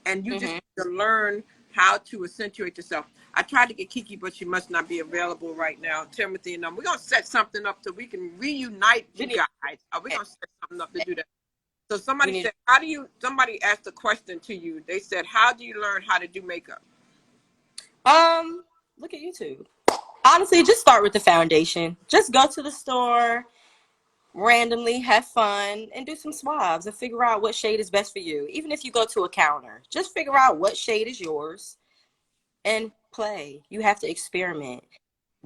and you just Mm-hmm. need to learn how to accentuate yourself. I tried to get Kiki, but she must not be available right now. Timothy and we're gonna set something up so we can reunite We you need, guys. We're gonna set something up to do that. So we somebody need said, somebody asked a question to you. They said, how do you learn how to do makeup? look at YouTube. Honestly, just start with the foundation. Just go to the store, randomly have fun, and do some swabs and figure out what shade is best for you. Even if you go to a counter, just figure out what shade is yours and play. You have to experiment.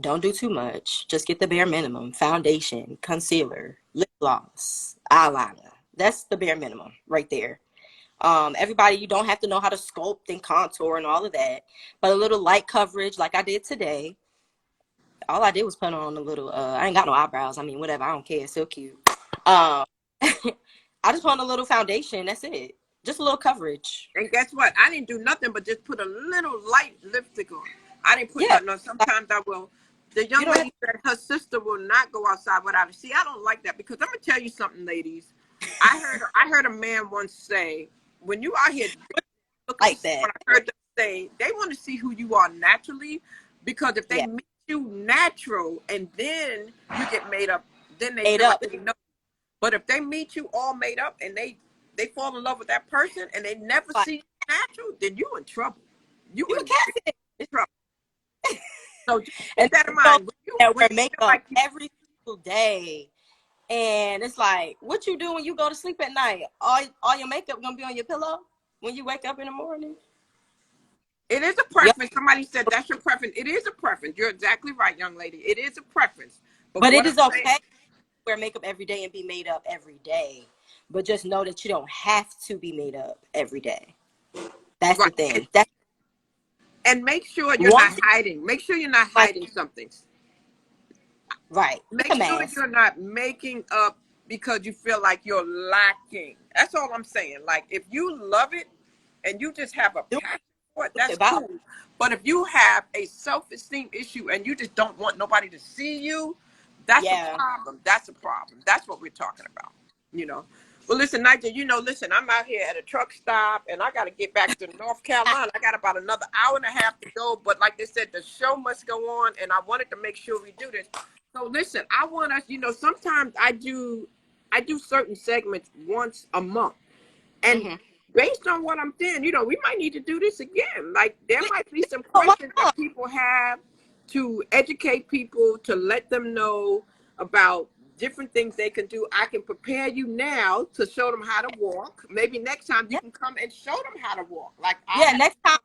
Don't do too much. Just get the bare minimum. Foundation, concealer, lip gloss, eyeliner. That's the bare minimum right there. Everybody, you don't have to know how to sculpt and contour and all of that, but a little light coverage like I did today. All I did was put on a little, I ain't got no eyebrows. I mean, whatever. I don't care. It's still cute. Um, I just put on a little foundation. That's it. Just a little coverage. And guess what? I didn't do nothing but just put a little light lipstick on. I didn't put Yeah. nothing on. Sometimes I will. The young lady said her sister will not go outside without it. See, I don't like that because I'm gonna tell you something, ladies. I heard a man once say, when you out here looking like that. what I heard them say, they want to see who you are naturally, because if they meet you natural and then you get made up, then they feel like they know. But if they meet you all made up and they fall in love with that person and they never see you natural, then you in trouble. You in trouble. So just keep that in mind. And wear makeup every single day. And it's like, what you do when you go to sleep at night? All your makeup gonna be on your pillow when you wake up in the morning? It is a preference. Yep. Somebody said that's your preference. It is a preference. You're exactly right, young lady. It is a preference. But it is okay to wear makeup every day and be made up every day. But just know that you don't have to be made up every day. That's the thing. And make sure you're not hiding. Make sure you're not hiding something. Right. Make sure you're not making up because you feel like you're lacking. That's all I'm saying. Like, if you love it and you just have a passion for it, that's cool. But if you have a self-esteem issue and you just don't want nobody to see you, that's a problem. That's a problem. That's what we're talking about, you know. Well, listen, Nigel, listen, I'm out here at a truck stop and I got to get back to North Carolina. I got about another hour and a half to go. But like they said, the show must go on and I wanted to make sure we do this. So listen, I want us, sometimes I do certain segments once a month. And based on what I'm saying, we might need to do this again. Like, there might be some questions that people have to educate people, to let them know about different things they can do. I can prepare you now to show them how to walk. Maybe next time you can come and show them how to walk. Like, next time.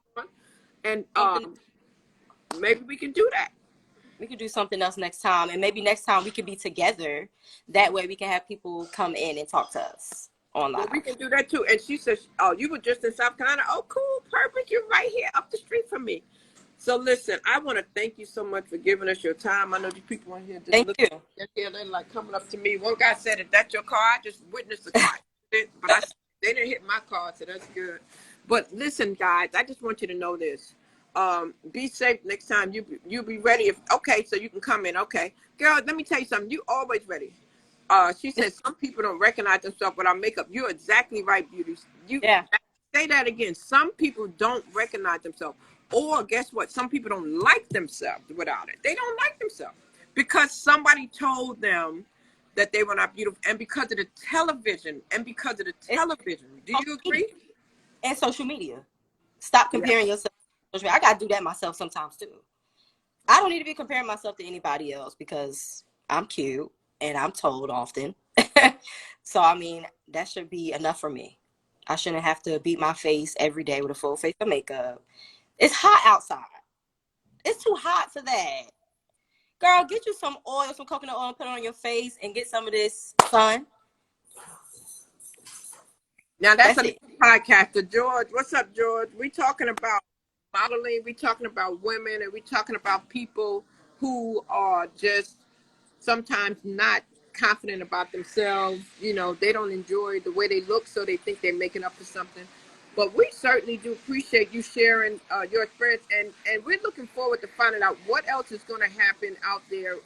And maybe we can do that. We could do something else next time. And maybe next time we could be together. That way we can have people come in and talk to us online. Well, we can do that too. And she says, oh, you were just in South Carolina? Oh, cool, perfect. You're right here up the street from me. So listen, I want to thank you so much for giving us your time. I know these people on here just looking at here, they're like coming up to me. One guy said, "Is that your car?" I just witnessed the car. But they didn't hit my car, so that's good. But listen, guys, I just want you to know this. Be safe next time. You be ready. Okay, so you can come in. Okay. Girl, let me tell you something. You always ready. She said some people don't recognize themselves without makeup. You're exactly right, beauties. Say that again. Some people don't recognize themselves. Or guess what? Some people don't like themselves without it. They don't like themselves because somebody told them that they were not beautiful, and because of the television, Do you agree? And social media. Stop comparing yourself. I got to do that myself sometimes too. I don't need to be comparing myself to anybody else because I'm cute and I'm told often. So, I mean, that should be enough for me. I shouldn't have to beat my face every day with a full face of makeup. It's hot outside. It's too hot for that. Girl, get you some oil, some coconut oil, and put it on your face and get some of this sun. Now, that's a podcaster. George, what's up, George? We talking about modeling. We talking about women, and we talking about people who are just sometimes not confident about themselves. They don't enjoy the way they look, so they think they're making up for something. But we certainly do appreciate you sharing your experience, and we're looking forward to finding out what else is going to happen out there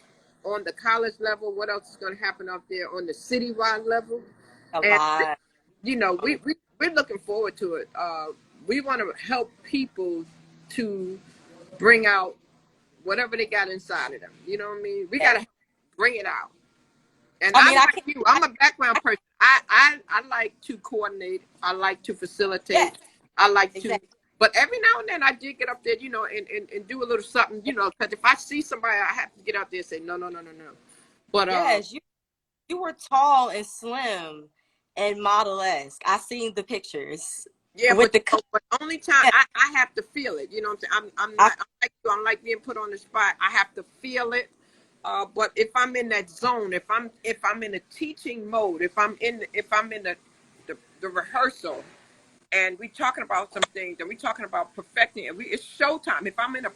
on the college level, what else is going to happen out there on the citywide level. Lot. We're looking forward to it. We want to help people to bring out whatever they got inside of them. You know what I mean? We got to bring it out. And I'm a background person. I like to coordinate. I like to facilitate. Yes, I like to, but every now and then I did get up there, and do a little something, because if I see somebody, I have to get out there and say, no. But yes, you were tall and slim and model-esque. I seen the pictures. Yeah, but only time I have to feel it. You know what I'm saying? I'm not like you. I'm like being put on the spot. I have to feel it. But if I'm in that zone, if I'm in a teaching mode, if I'm in the rehearsal, and we talking about some things, and we talking about perfecting, and it's showtime. If I'm in a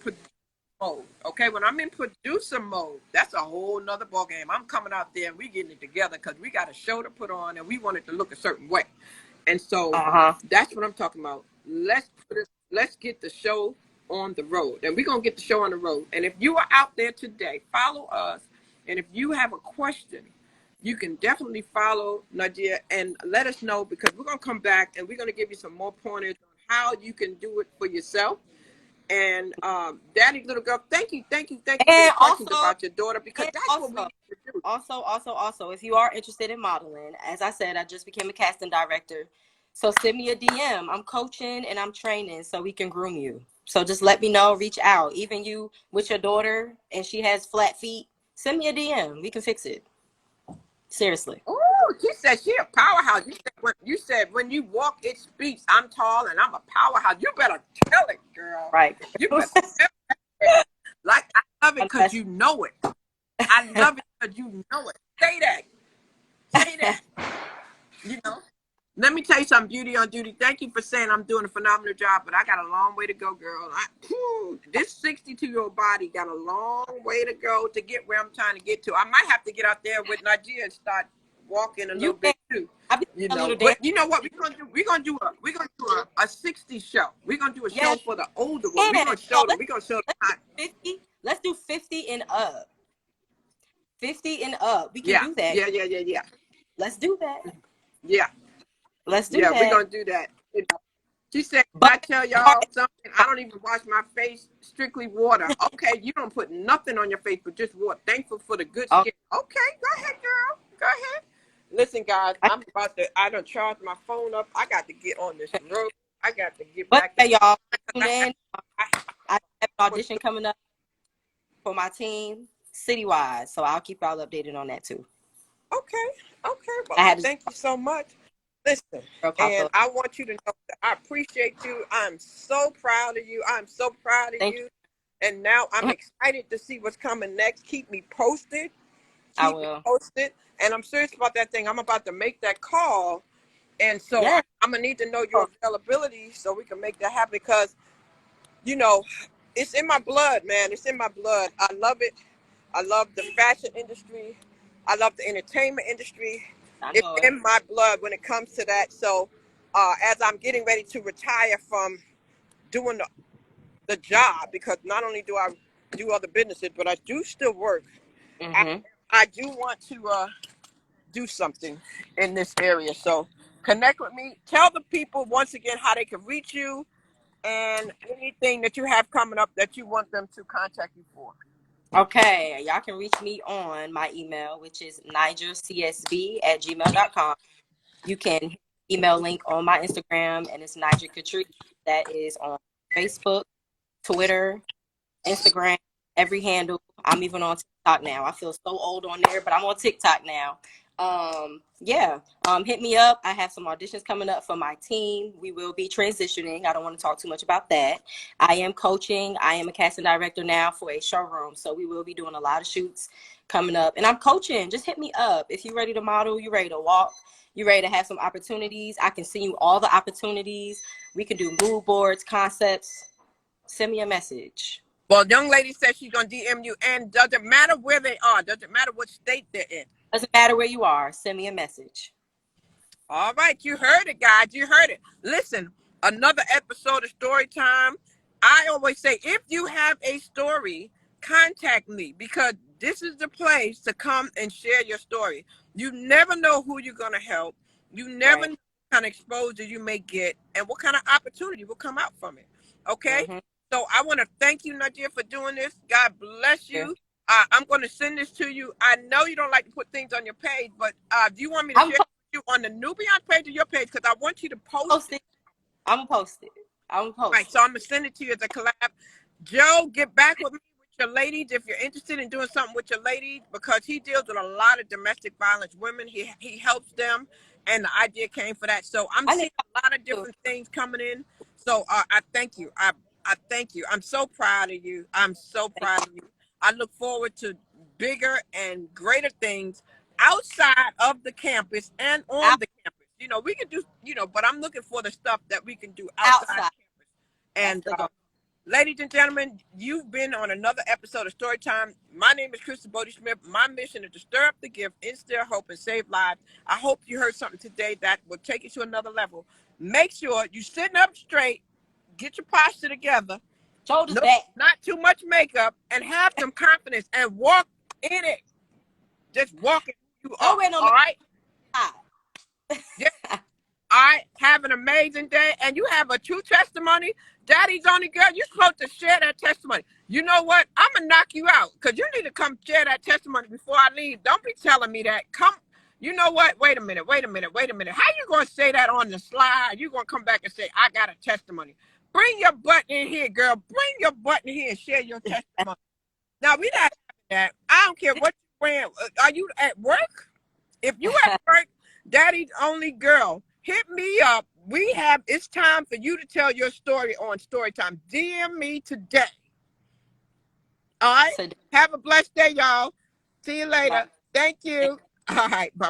mode, okay, when I'm in producer mode, that's a whole nother ball game. I'm coming out there and we getting it together because we got a show to put on and we want it to look a certain way. And so that's what I'm talking about. Let's get the show on the road, and we're gonna get the show on the road. And if you are out there today, follow us. And if you have a question, you can definitely follow Nadia and let us know, because we're gonna come back and we're gonna give you some more pointers on how you can do it for yourself. And Daddy Little Girl, thank you for the questions about your daughter, because that's what we need to do. Also, if you are interested in modeling, as I said, I just became a casting director. So send me a DM. I'm coaching and I'm training so we can groom you. So just let me know, reach out. Even you with your daughter and she has flat feet, send me a DM. We can fix it. Seriously. Oh, she said she a powerhouse. You said when you walk, it speaks. I'm tall and I'm a powerhouse. You better tell it, girl. Right. You better tell it. Like, I love it because you know it. I love it because you know it. Say that. Say that. You know. Let me tell you something, Beauty on Duty. Thank you for saying I'm doing a phenomenal job, but I got a long way to go, girl. This 62-year-old body got a long way to go to get where I'm trying to get to. I might have to get out there with Nadia and start walking a little bit too. You know, but you know what we're gonna do? We're gonna do a 60 show. We're gonna do a show for the older one. We're gonna show them. We're gonna show them 50. Let's do 50 and up. 50 and up. We can do that. Yeah. Let's do that. Yeah. Let's do that. Yeah, we're gonna do that. You know. She said, I tell y'all something, I don't even wash my face, strictly water. Okay, you don't put nothing on your face but just water. Thankful for the good skin. Okay, go ahead, girl. Go ahead. Listen, guys, I done charged my phone up. I got to get on this road. I got to get back. But y'all, I have an audition coming up for my team citywide, so I'll keep y'all updated on that too. Okay. Well, thank you so much. Listen, and I want you to know that I appreciate you. I'm so proud of you. I'm so proud of you. And now I'm excited to see what's coming next. Keep me posted. I will. And I'm serious about that thing. I'm about to make that call. And so I'm going to need to know your availability so we can make that happen, because, you know, it's in my blood, man. It's in my blood. I love it. I love the fashion industry. I love the entertainment industry. It's in my blood when it comes to that. So as I'm getting ready to retire from doing the job, because not only do I do other businesses, but I do still work. I do want to do something in this area. So connect with me. Tell the people once again how they can reach you and anything that you have coming up that you want them to contact you for. Okay, y'all can reach me on my email, which is nigercsb@gmail.com. You can email link on my Instagram, and it's Niger Catrice. That is on Facebook, Twitter, Instagram, every handle. I'm even on TikTok now. I feel so old on there, but I'm on TikTok now. Hit me up. I have some auditions coming up for my team. We will be transitioning. I don't want to talk too much about that. I am coaching. I am a casting director now for a showroom. So we will be doing a lot of shoots coming up. And I'm coaching. Just hit me up. If you're ready to model, you're ready to walk, you're ready to have some opportunities, I can send you all the opportunities. We can do mood boards, concepts. Send me a message. Well, young lady says she's going to DM you, and doesn't matter where they are. Doesn't matter what state they're in. Doesn't matter where you are. Send me a message. All right. You heard it, guys. You heard it. Listen, another episode of Story Time. I always say, if you have a story, contact me, because this is the place to come and share your story. You never know who you're going to help. You never know what kind of exposure you may get and what kind of opportunity will come out from it. Okay? So I want to thank you, Nadia, for doing this. God bless you. I'm going to send this to you. I know you don't like to put things on your page, but do you want me to share it with you on the Nubian page or your page? Because I want you to post it. I'm going to post it. Right, so I'm going to send it to you as a collab. Joe, get back with me with your ladies if you're interested in doing something with your ladies, because he deals with a lot of domestic violence women. He helps them, and the idea came for that. So I'm seeing a lot of different things coming in. So I thank you. I thank you. I'm so proud of you. I'm so proud of you. I look forward to bigger and greater things outside of the campus and on the campus. we can do, but I'm looking for the stuff that we can do outside outside. campus. That's And the goal. ladies and gentlemen, you've been on another episode of Storytime. My name is Krista Bodie Smith. My mission is to stir up the gift, instill hope, and save lives. I hope you heard something today that will take you to another level. Make sure you're sitting up straight, get your posture together, Shoulders back. not too much makeup, and have some confidence and walk in it. Just walk it. You No up. way, no All right? Yeah. All right, have an amazing day, and you have a true testimony. Daddy's only girl, you're supposed to share that testimony. You know what? I'm going to knock you out because you need to come share that testimony before I leave. Don't be telling me that. Come, you know what? Wait a minute. How you going to say that on the slide? You going to come back and say, I got a testimony. Bring your butt in here, girl. Bring your butt in here and share your testimony. Now, we not having that. I don't care what you're wearing. Are you at work? If you at work, Daddy's only girl, hit me up. It's time for you to tell your story on Storytime. DM me today. All right. Have a blessed day, y'all. See you later. Right. Thank you. All right. Bye.